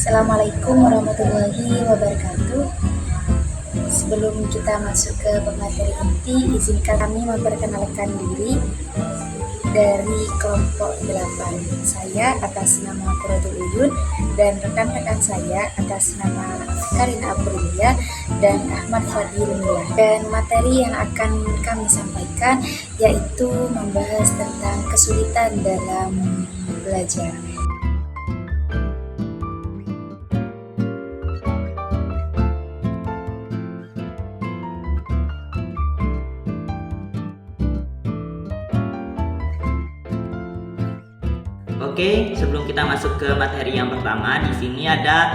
Assalamualaikum warahmatullahi wabarakatuh. Sebelum kita masuk ke pemateri inti, izinkan kami memperkenalkan diri dari kelompok 8. Saya atas nama Qurratul Uyun dan rekan-rekan saya atas nama Karina Aprilia dan Ahmad Fadilullah. Dan materi yang akan kami sampaikan yaitu membahas tentang kesulitan dalam belajar. Oke, sebelum kita masuk ke materi yang pertama, di sini ada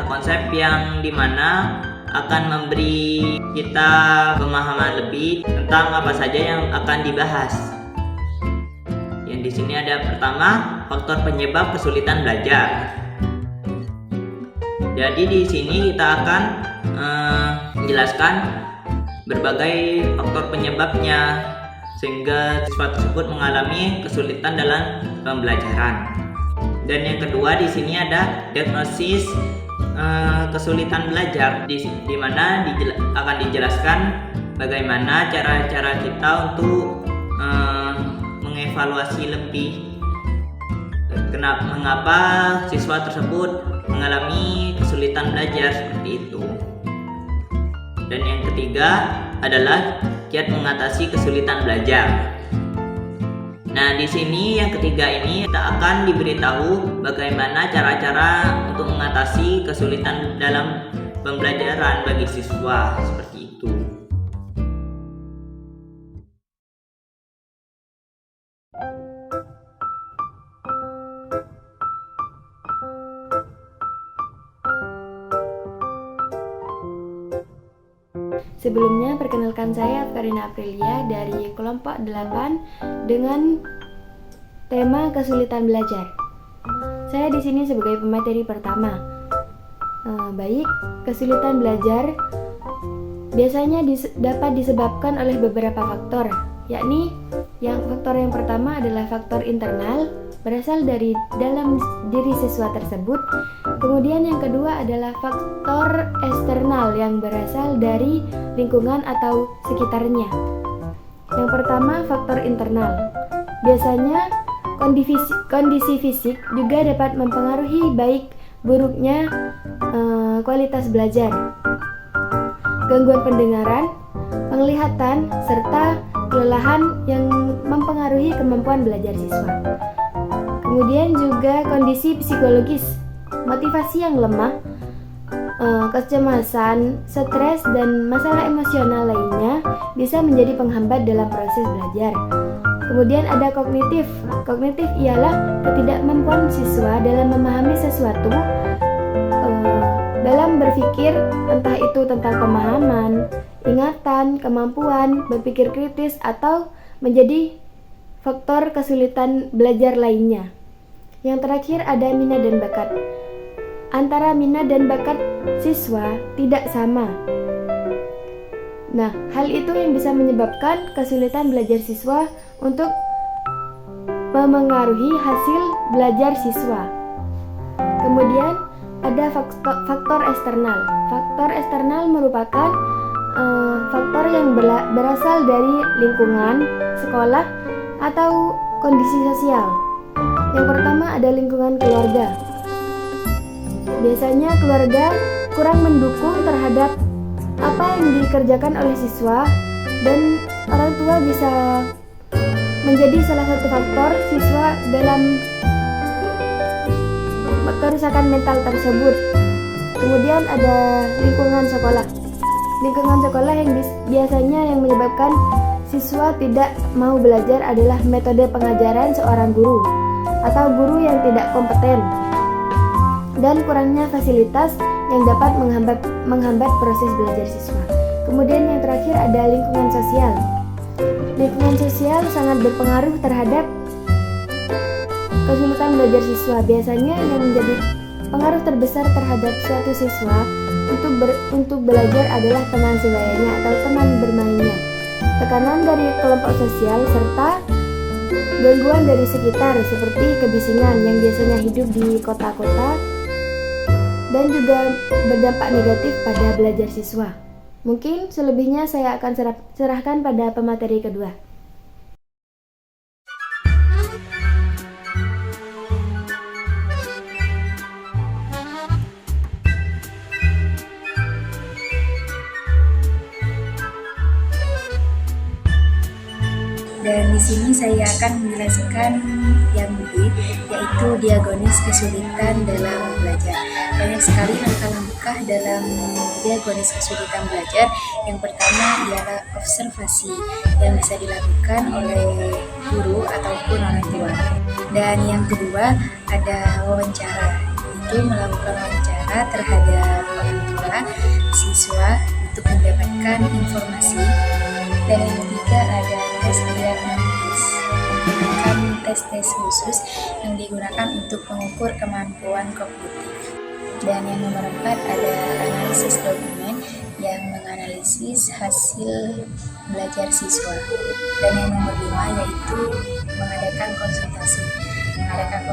konsep yang dimana akan memberi kita pemahaman lebih tentang apa saja yang akan dibahas. Yang di sini ada pertama, faktor penyebab kesulitan belajar. Jadi di sini kita akan menjelaskan berbagai faktor penyebabnya sehingga siswa tersebut mengalami kesulitan dalam pembelajaran. Dan yang kedua di sini ada diagnosis kesulitan belajar, di mana akan dijelaskan bagaimana cara-cara kita untuk mengevaluasi lebih mengapa siswa tersebut mengalami kesulitan belajar seperti itu. Dan yang ketiga adalah kiat mengatasi kesulitan belajar. Nah, di sini yang ketiga ini kita akan diberitahu bagaimana cara-cara untuk mengatasi kesulitan dalam pembelajaran bagi siswa seperti itu. Sebelumnya, perkenalkan saya Karina Aprilia dari kelompok 8 dengan tema kesulitan belajar. Saya di sini sebagai pemateri pertama. Baik, kesulitan belajar biasanya dapat disebabkan oleh beberapa faktor, yakni faktor yang pertama adalah faktor internal, berasal dari dalam diri siswa tersebut. Kemudian yang kedua adalah faktor eksternal yang berasal dari lingkungan atau sekitarnya. Yang pertama, faktor internal. Biasanya kondisi fisik juga dapat mempengaruhi baik buruknya kualitas belajar. Gangguan pendengaran, penglihatan, serta kelelahan yang mempengaruhi kemampuan belajar siswa. Kemudian juga kondisi psikologis, motivasi yang lemah, kecemasan, stres, dan masalah emosional lainnya bisa menjadi penghambat dalam proses belajar. Kemudian ada kognitif. Kognitif ialah ketidakmampuan siswa dalam memahami sesuatu, dalam berpikir, entah itu tentang pemahaman, ingatan, kemampuan, berpikir kritis, atau menjadi faktor kesulitan belajar lainnya. Yang terakhir ada minat dan bakat. Antara minat dan bakat siswa tidak sama. Nah, hal itu yang bisa menyebabkan kesulitan belajar siswa untuk memengaruhi hasil belajar siswa. Kemudian ada faktor eksternal. Faktor eksternal merupakan faktor yang berasal dari lingkungan, sekolah, atau kondisi sosial. Yang pertama ada lingkungan keluarga. Biasanya keluarga kurang mendukung terhadap apa yang dikerjakan oleh siswa, dan orang tua bisa menjadi salah satu faktor siswa dalam kerusakan mental tersebut. Kemudian ada lingkungan sekolah. Lingkungan sekolah yang biasanya yang menyebabkan siswa tidak mau belajar adalah metode pengajaran seorang guru atau guru yang tidak kompeten dan kurangnya fasilitas yang dapat menghambat proses belajar siswa. Kemudian yang terakhir ada lingkungan sosial. Lingkungan sosial sangat berpengaruh terhadap kesulitan belajar siswa. Biasanya yang menjadi pengaruh terbesar terhadap suatu siswa untuk belajar adalah teman sebayanya atau teman bermainnya, tekanan dari kelompok sosial, serta gangguan dari sekitar seperti kebisingan yang biasanya hidup di kota-kota dan juga berdampak negatif pada belajar siswa. Mungkin selebihnya saya akan serahkan pada pemateri kedua. Dan di sini saya akan menjelaskan yang B, yaitu diagonis kesulitan dalam belajar. Banyak sekali langkah-langkah dalam diagonis kesulitan belajar. Yang pertama ialah observasi yang bisa dilakukan oleh guru ataupun orang tua. Dan yang kedua ada wawancara, yaitu melakukan wawancara terhadap orang tua siswa untuk mendapatkan informasi. Dan yang ketiga ada tes diagnostis, menggunakan tes-tes khusus yang digunakan untuk mengukur kemampuan kognitif. Dan yang nomor 4 ada analisis dokumen yang menganalisis hasil belajar siswa. Dan yang nomor 5 yaitu mengadakan konsultasi terhadap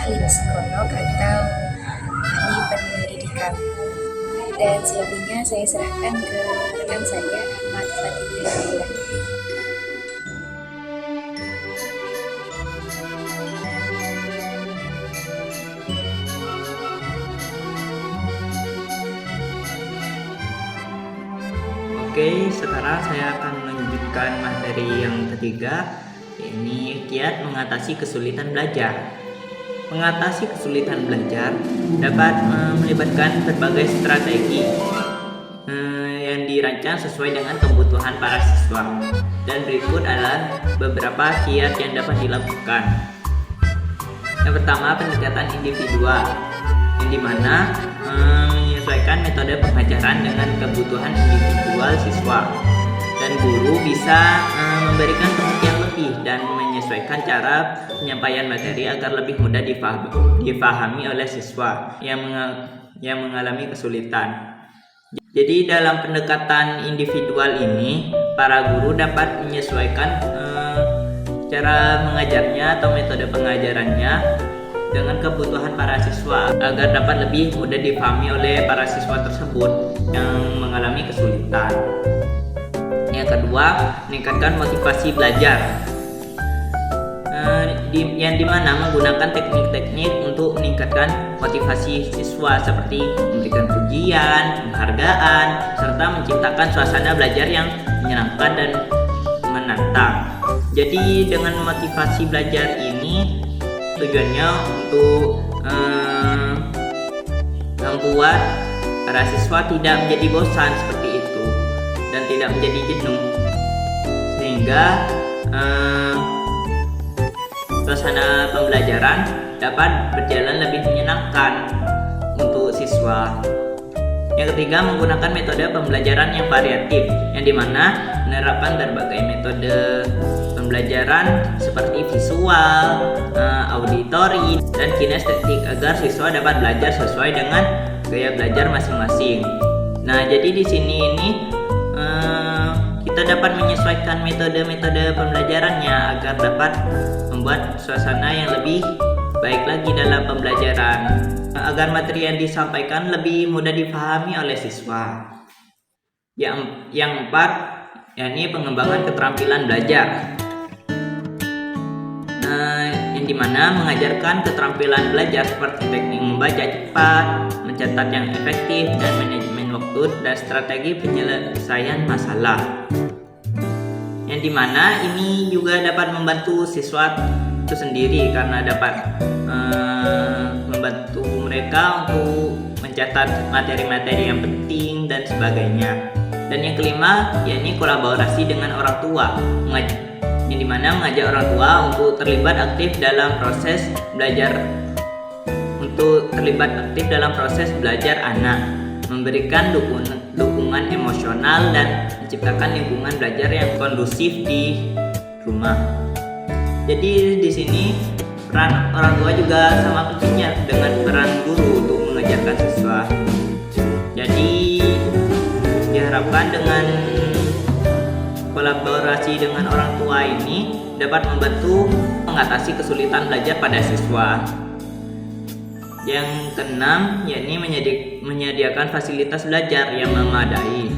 ahli psikolog atau ahli pendidikan. Dan selebihnya saya serahkan ke rekan saya, Ahmad Fatih. Oke, sekarang saya akan melanjutkan materi yang ketiga, ini kiat mengatasi kesulitan belajar. Mengatasi kesulitan belajar dapat melibatkan berbagai strategi yang dirancang sesuai dengan kebutuhan para siswa. Dan berikut adalah beberapa kiat yang dapat dilakukan. Yang pertama, pendekatan individual, yang dimana menyesuaikan metode pengajaran dengan kebutuhan individual siswa. Dan guru bisa memberikan perhatian lebih dan menyesuaikan cara penyampaian materi agar lebih mudah difahami oleh siswa yang mengalami kesulitan. Jadi dalam pendekatan individual ini, para guru dapat menyesuaikan cara mengajarnya atau metode pengajarannya dengan kebutuhan para siswa agar dapat lebih mudah difahami oleh para siswa tersebut yang mengalami kesulitan. Yang kedua, meningkatkan motivasi belajar, yang dimana menggunakan teknik-teknik untuk meningkatkan motivasi siswa seperti memberikan pujian, penghargaan, serta menciptakan suasana belajar yang menyenangkan dan menantang. Jadi dengan motivasi belajar ini tujuannya untuk membuat para siswa tidak menjadi bosan seperti itu dan tidak menjadi jenuh, sehingga suasana pembelajaran dapat berjalan lebih menyenangkan untuk siswa. Yang ketiga, menggunakan metode pembelajaran yang variatif, yang dimana menerapkan berbagai metode pembelajaran seperti visual, auditori, dan kinestetik agar siswa dapat belajar sesuai dengan gaya belajar masing-masing. Nah, jadi di sini ini kita dapat menyesuaikan metode-metode pembelajarannya agar dapat membuat suasana yang lebih baik lagi dalam pembelajaran, agar materi yang disampaikan lebih mudah dipahami oleh siswa. Yang empat, yakni pengembangan keterampilan belajar, yang dimana mengajarkan keterampilan belajar seperti teknik membaca cepat, mencatat yang efektif, dan manajemen waktu dan strategi penyelesaian masalah. Yang dimana ini juga dapat membantu siswa itu sendiri karena dapat membantu mereka untuk mencatat materi-materi yang penting dan sebagainya. Dan yang kelima, yakni kolaborasi dengan orang tua, yang dimana mengajak orang tua untuk terlibat aktif dalam proses belajar anak, memberikan dukungan emosional dan menciptakan lingkungan belajar yang kondusif di rumah. Jadi di sini peran orang tua juga sama pentingnya dengan peran guru untuk mengajarkan siswa. Jadi diharapkan dengan kolaborasi dengan orang tua ini dapat membantu mengatasi kesulitan belajar pada siswa. Yang keenam, yakni menyediakan fasilitas belajar yang memadai.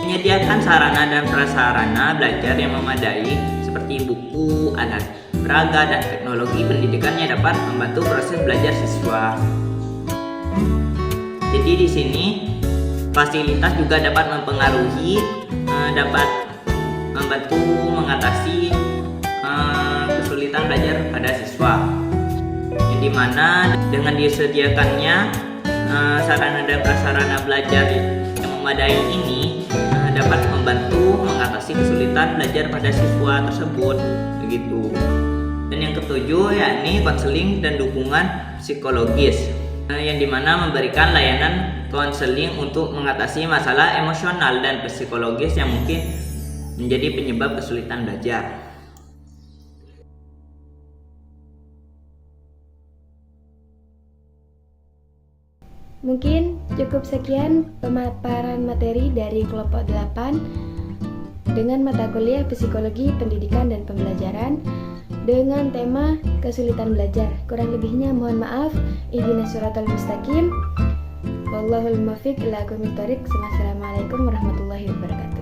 Menyediakan sarana dan prasarana belajar yang memadai seperti buku, alat peraga, dan teknologi pendidikan yang dapat membantu proses belajar siswa. Jadi di sini fasilitas juga dapat mempengaruhi, dapat membantu mengatasi kesulitan belajar pada siswa. Yang dimana dengan disediakannya sarana dan prasarana belajar yang memadai ini dapat membantu mengatasi kesulitan belajar pada siswa tersebut, begitu. Dan yang ketujuh yakni konseling dan dukungan psikologis, yang dimana memberikan layanan konseling untuk mengatasi masalah emosional dan psikologis yang mungkin menjadi penyebab kesulitan belajar. Mungkin cukup sekian pemaparan materi dari kelompok 8 dengan mata kuliah Psikologi Pendidikan dan Pembelajaran dengan tema kesulitan belajar. Kurang lebihnya mohon maaf. Ihdinas siratal mustaqim. Wallahul muwaffiq ila aqwamit thoriq. Wassalamualaikum warahmatullahi wabarakatuh.